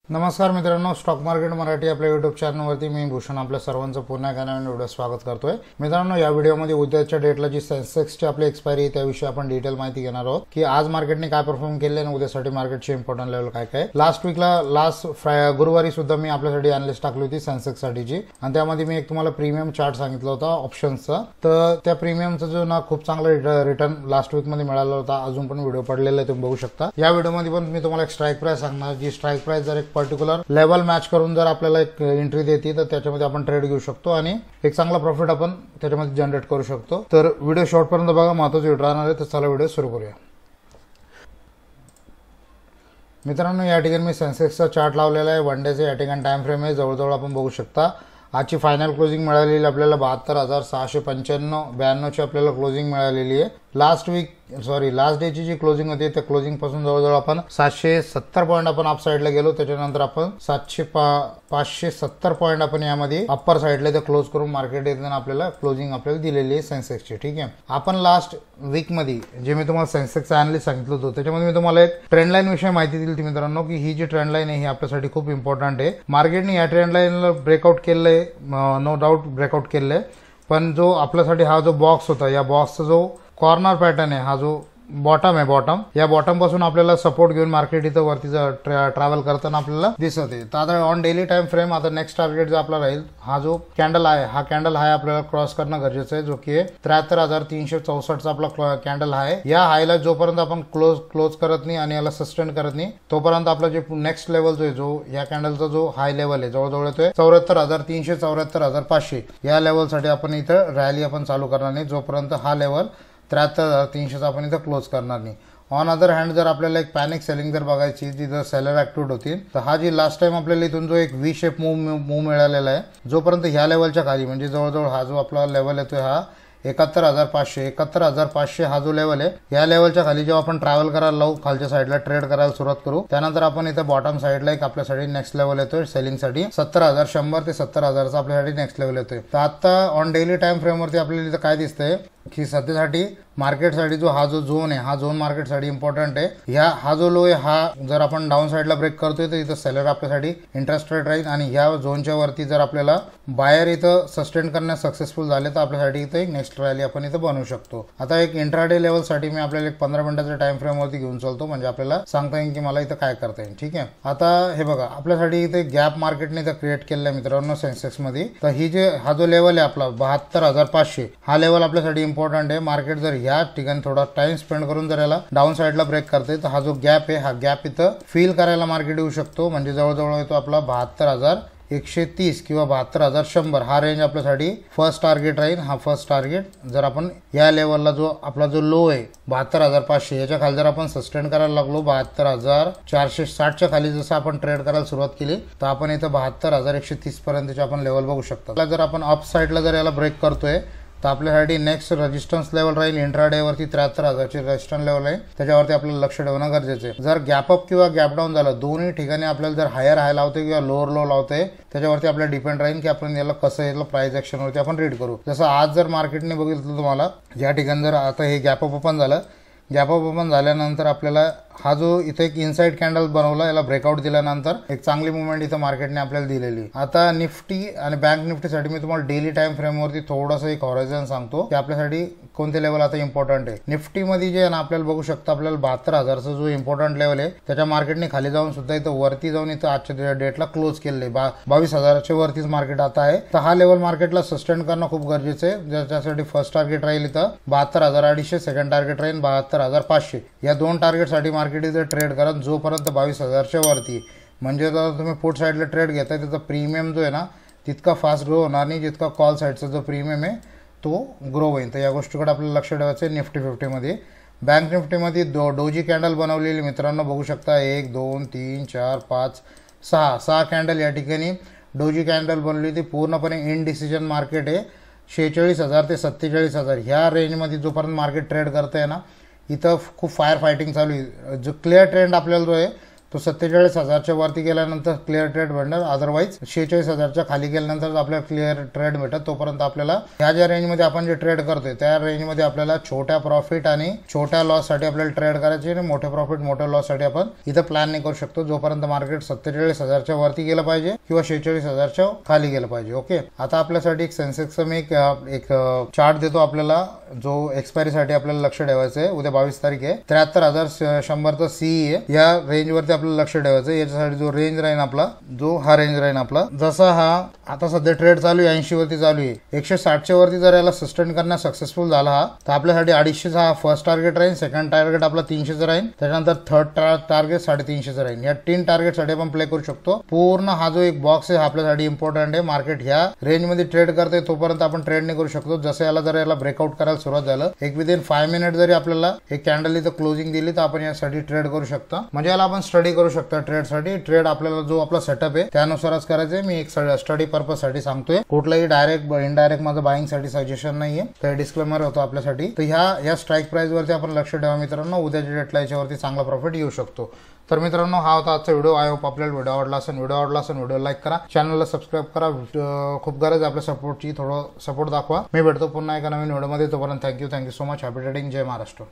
नमस्कार मित्रांनो, stock market Marathi आपल्या यूट्यूब चॅनलवरती मी भूषण आपल्या सर्वांचं पुन्हा एका नवीन व्हिडिओ स्वागत करतोय। मित्रांनो, या व्हिडिओमध्ये उद्याच्या डेटला जी सेन्सेक्सची आपली एक्सपायरी आहे त्याविषयी आपण डिटेल माहिती घेणार आहोत की आज मार्केटने काय परफॉर्म केले आणि उद्यासाठी मार्केटचे इम्पॉर्टंट लेवल काय काय। लास्ट गुरुवारी सुद्धा मी आपल्यासाठी अनालिस्ट टाकली होती सेन्सेक्स साठीची आणि त्यामध्ये मी एक तुम्हाला प्रीमियम चार्ट सांगितला होता ऑप्शन्सचा। तर त्या प्रीमियमचा जो ना खूप चांगला रिटर्न लास्ट वीक मध्ये मिळाला होता। अजून पण व्हिडिओ पडलेला आहे, तुम्ही बघू शकता। या व्हिडिओमध्ये पण मी तुम्हाला एक स्ट्राईक प्राइस सांगणार, जी स्ट्राईक प्राइस जर एक पर्टिक्युलर लेवल मॅच करून जर आपल्याला एक एंट्री देते तर त्याच्यामध्ये आपण ट्रेड घेऊ शकतो आणि एक चांगला प्रॉफिट आपण त्याच्यामध्ये जनरेट करू शकतो। तर व्हिडिओ शेवटपर्यंत बघा, महत्त्वाचे व्हिडिओ राहणार आहे। तर चला व्हिडिओ सुरू करूया। मित्रांनो, या ठिकाणी मी सेन्सेक्सचा चार्ट लावलेला आहे, वन डेचा या ठिकाणी टाइम फ्रेम आहे। जवळजवळ आपण बघू शकता आजची फायनल क्लोजिंग मिळालेली आपल्याला 72,695-92 ची आपल्याला क्लोजिंग मिळालेली आहे। लास्ट डेची जी क्लोजिंग होती त्या क्लोजिंग पासून जवळजवळ आपण 770 पॉईंट आपण अप साईडला गेलो। त्याच्यानंतर आपण 570 पॉईंट आपण यामध्ये अप्पर साईडला ते क्लोज करून मार्केट येताना आपल्याला क्लोजिंग आपल्याला दिलेली आहे सेन्सेक्सची। ठीक आहे, आपण लास्ट वीक मध्ये जे मी तुम्हाला सेन्सेक्सचा अनालिस्ट सांगितलं होतं त्याच्यामध्ये मी तुम्हाला एक ट्रेंड लाईन विषयी माहिती दिली होती मित्रांनो, की ही जी ट्रेंड लाईन आहे ही आपल्यासाठी खूप इम्पॉर्टंट आहे। मार्केटने या ट्रेंड लाईनला ब्रेकआउट केलंय, नो डाऊट ब्रेकआउट केलंय, पण जो आपल्यासाठी हा जो बॉक्स होता, या बॉक्सचा जो कॉर्नर पॅटर्न आहे, हा जो बॉटम आहे, या बॉटम पासून आपल्याला सपोर्ट घेऊन मार्केट इथं वरती ट्रॅव्हल करताना आपल्याला दिसत आहे। तर आता ऑन डेली टाइम फ्रेम आता नेक्स्ट टार्गेट जो आपला राहील, हा जो कॅन्डल आहे, हा कॅन्डल हाय आपल्याला क्रॉस करणं गरजेचं आहे, जो की 73,364 आपला कॅन्डल आहे। या हायला जोपर्यंत आपण क्लोज करत नाही आणि याला सस्टेन करत नाही तोपर्यंत आपला जे नेक्स्ट लेवल जो आहे, जो या कॅन्डलचा जो हाय लेवल आहे जवळजवळ येतोय 74,300 74,500 या लेवलसाठी आपण इथं रॅली आपण चालू करणार नाही जोपर्यंत हा लेवल 73,300 आपण इथं क्लोज करणार नाही। ऑन अदर हँड जर आपल्याला एक पॅनिक सेलिंग जर बघायची, जिथं सेलर ऍक्टिव्ह होतील, तर हा जी लास्ट टाइम आपल्याला इथून जो एक व्ही शेप मूव मिळालेला आहे, जोपर्यंत ह्या लेवलच्या खाली म्हणजे जवळजवळ हा जो आपला लेवल येतोय हा 71,500 हा जो लेवल आहे, या लेवलच्या खाली जेव्हा आपण ट्रॅव्हल करायला लावू, खालच्या साईडला ट्रेड करायला सुरुवात करू, त्यानंतर आपण इथं बॉटम साईडला एक आपल्यासाठी नेक्स्ट लेवल येतोय सेलिंगसाठी 70,100 ते 70,000चा आपल्यासाठी नेक्स्ट लेवल येतोय। तर आता ऑन डेली टाइम फ्रेमवरती आपल्याला इथं काय दिसतंय की सध्यासाठी मार्केटसाठी जो हा जो झोन आहे, हा झोन मार्केटसाठी इम्पॉर्टंट आहे। हा जो लो आहे, हा जर आपण डाऊन साईडला ब्रेक करतोय तर इथं सेलर आपल्यासाठी इंटरेस्टेड राहील आणि ह्या झोनच्या वरती जर आपल्याला बायर इथं सस्टेन करण्यास सक्सेसफुल झाले तर आपल्यासाठी इथं एक नेक्स्ट रॅली आपण इथं बनवू शकतो। आता एक इंट्राडे लेवलसाठी मी आपल्याला एक 15 मिनिटाच्या टाइम फ्रेम वरती घेऊन चालतो, म्हणजे आपल्याला सांगता येईल की मला इथं काय करता येईल। ठीक आहे, आता हे बघा, आपल्यासाठी इथे गॅप मार्केटने इथं क्रिएट केलेलं आहे मित्रांनो सेन्सेक्स मध्ये। तर हा जो लेवल आहे आपला 72,500 हा लेवल आपल्यासाठी इम्पॉर्टंट आहे। मार्केट जर ह्या ठिकाणी थोडा टाइम स्पेंड करून जर याला डाऊन साईडला ब्रेक करते तर हा जो गॅप आहे, हा गॅप इथं फील करायला मार्केट येऊ शकतो, म्हणजे जवळजवळ येतो आपला 72,130 किंवा 72,100 हा रेंज आपल्यासाठी फर्स्ट टार्गेट राहील। हा फर्स्ट टार्गेट जर आपण या लेवलला जो आपला जो लो आहे 72,500 याच्या खाली जर आपण सस्टेन करायला लागलो 72,460च्या खाली जसं आपण ट्रेड करायला सुरुवात केली तर आपण इथं 72,130 पर्यंतचे आपण लेवल बघू शकतो। जर आपण अप साईडला जर याला ब्रेक करतोय तर आपल्यासाठी नेक्स्ट रेजिस्टन्स लेवल राहील इंट्राडे वरती 73,000ची रेजिस्टन्स लेवल आहे, त्याच्यावरती आपल्याला लक्ष ठेवणं गरजेचं आहे। जर गॅप अप किंवा गॅप डाऊन झालं, दोन्ही ठिकाणी आपल्याला जर हायर हाय लावते किंवा लोअर लो लावते, त्याच्यावरती आपल्याला डिपेंड राहील की आपण याला कसं याला प्राइस ऍक्शन वरती आपण रीड करू। जसं आज जर मार्केटने बघितलं तुम्हाला, या ठिकाणी जर आता हे गॅप अप ओपन झालं, गॅप अप ओपन झाल्यानंतर आपल्याला हा जो इथे एक इनसाइड कॅन्डल बनवला, याला ब्रेकआउट दिल्यानंतर एक चांगली मुवमेंट इथं मार्केटने आपल्याला दिलेली। आता निफ्टी आणि बँक निफ्टीसाठी मी तुम्हाला डेली टाइम फ्रेमवरती थोडंसं एक हॉरायझन सांगतो की आपल्यासाठी कोणते लेवल आता इम्पॉर्टंट आहे। निफ्टीमध्ये जे आहे ना, आपल्याला बघू शकता आपल्याला 72,000चा जो इम्पॉर्टंट लेवल आहे त्याच्या मार्केटने खाली जाऊन सुद्धा इथं वरती जाऊन इथं आजच्या डेटला क्लोज केलेले 22,000च्या वरतीच मार्केट आता आहे। तर हा लेवल मार्केटला सस्टेन करणं खूप गरजेचं आहे, ज्याच्यासाठी फर्स्ट टार्गेट राहील इथं 72,250, सेकंड टार्गेट राहील 72,500। या दोन टार्गेटसाठी मार्केट इथं ट्रेड करा जोपर्यंत 22,000च्या वरती, म्हणजे जर तुम्ही पुट साईडला ट्रेड घेताय त्याचा प्रीमियम जो आहे ना तितका फास्ट ग्रो होणार नाही जितका कॉल साईडचा जो प्रीमियम आहे तो ग्रो होईल। तर या गोष्टीकडे आपल्याला लक्ष ठेवायचं आहे। निफ्टी 50मध्ये, बँक निफ्टीमध्ये डोजी कॅन्डल बनवलेली मित्रांनो बघू शकता, 1 2 3 4 5 6 कॅन्डल या ठिकाणी डोजी कॅन्डल बनवली होती। पूर्णपणे इनडिसिजन मार्केट आहे, 46,000 ते 47,000 ह्या रेंजमध्ये जोपर्यंत मार्केट ट्रेड करतंय ना, इथं खूप फायर फायटिंग चालू आहे। जो क्लिअर ट्रेंड आपल्याला जो आहे तो 47,000च्या वरती गेल्यानंतर क्लिअर ट्रेड भेटणार, अदरवाईज 46,000च्या खाली गेल्यानंतर आपल्याला क्लिअर ट्रेड भेटत. तोपर्यंत आपल्याला ह्या ज्या रेंजमध्ये आपण जे ट्रेड करतोय त्या रेंजमध्ये आपल्याला छोट्या प्रॉफिट आणि छोट्या लॉस साठी आपल्याला ट्रेड करायचे आणि मोठे प्रॉफिट मोठ्या लॉस साठी आपण इथं प्लॅन नाही करू शकतो जोपर्यंत मार्केट 47,000च्या वरती गेलं पाहिजे किंवा 46,000च्या खाली गेलं पाहिजे. ओके, आता आपल्यासाठी एक सेन्सेक्सचा मी एक चार्ट देतो आपल्याला, जो एक्सपायरी साठी आपल्याला लक्ष ठेवायचं आहे. उद्या 22 तारीख आहे. 73,100चा सीई आहे. या रेंज वरती आपल्याला लक्ष ठेवायचं आहे. याच्यासाठी जो रेंज राहील आपला, जो हा रेंज राहील आपला, जसा हा आता सध्या ट्रेड चालू आहे 80 वरती चालू आहे, 160च्या वरती जर याला सस्टेन करण्यास सक्सेसफुल झाला हा, तर आपल्यासाठी 250चा हा फर्स्ट टार्गेट राहील. सेकंड टार्गेट आपला 300चा राहील. त्याच्यानंतर थर्ड टार्गेट 350चा राहील. या 3 टार्गेट साठी आपण प्ले करू शकतो. पूर्ण हा जो एक बॉक्स आहे आपल्यासाठी इम्पॉर्टंट आहे. मार्केट ह्या रेंज मध्ये ट्रेड करते तोपर्यंत आपण ट्रेड नाही करू शकतो. जसं याला ब्रेकआउट करायला सुरुवात झालं, एक विदिन 5 मिनिट जरी आपल्याला एक कॅन्डल इथं क्लोजिंग दिली तर आपण यासाठी ट्रेड करू शकता. म्हणजे याला आपण स्टडी करू शकता. ट्रेड साठी ट्रेड आपल्याला जो आपला सेटअप आहे त्यानुसारच करायचंय. मी एक स्टडी पर्पज साठी सांगतोय, कुठलाही डायरेक्ट इनडायरेक्ट माझं बाईंग साठी सजेशन नाहीये. तर डिस्क्लेमर होतो आपल्यासाठी. तर ह्या स्ट्राईक प्राइस वरती आपण लक्ष ठेवा मित्रांनो. उद्याच्या डेटला याच्यावरती चांगला प्रॉफिट येऊ शकतो. तर मित्रांनो, हा होता आजचा व्हिडिओ. आय होप आपल्याला व्हिडिओ आवडला असेल. व्हिडिओ लाईक करा, चॅनलला सबस्क्राईब करा. खूप गरज आहे आपल्या सपोर्टची. थोडं सपोर्ट दाखवा. मी भेटतो पुन्हा एका नवीन व्हिडिओमध्ये. तोपर्यंत thank you so much. Happy trading. जय महाराष्ट्र.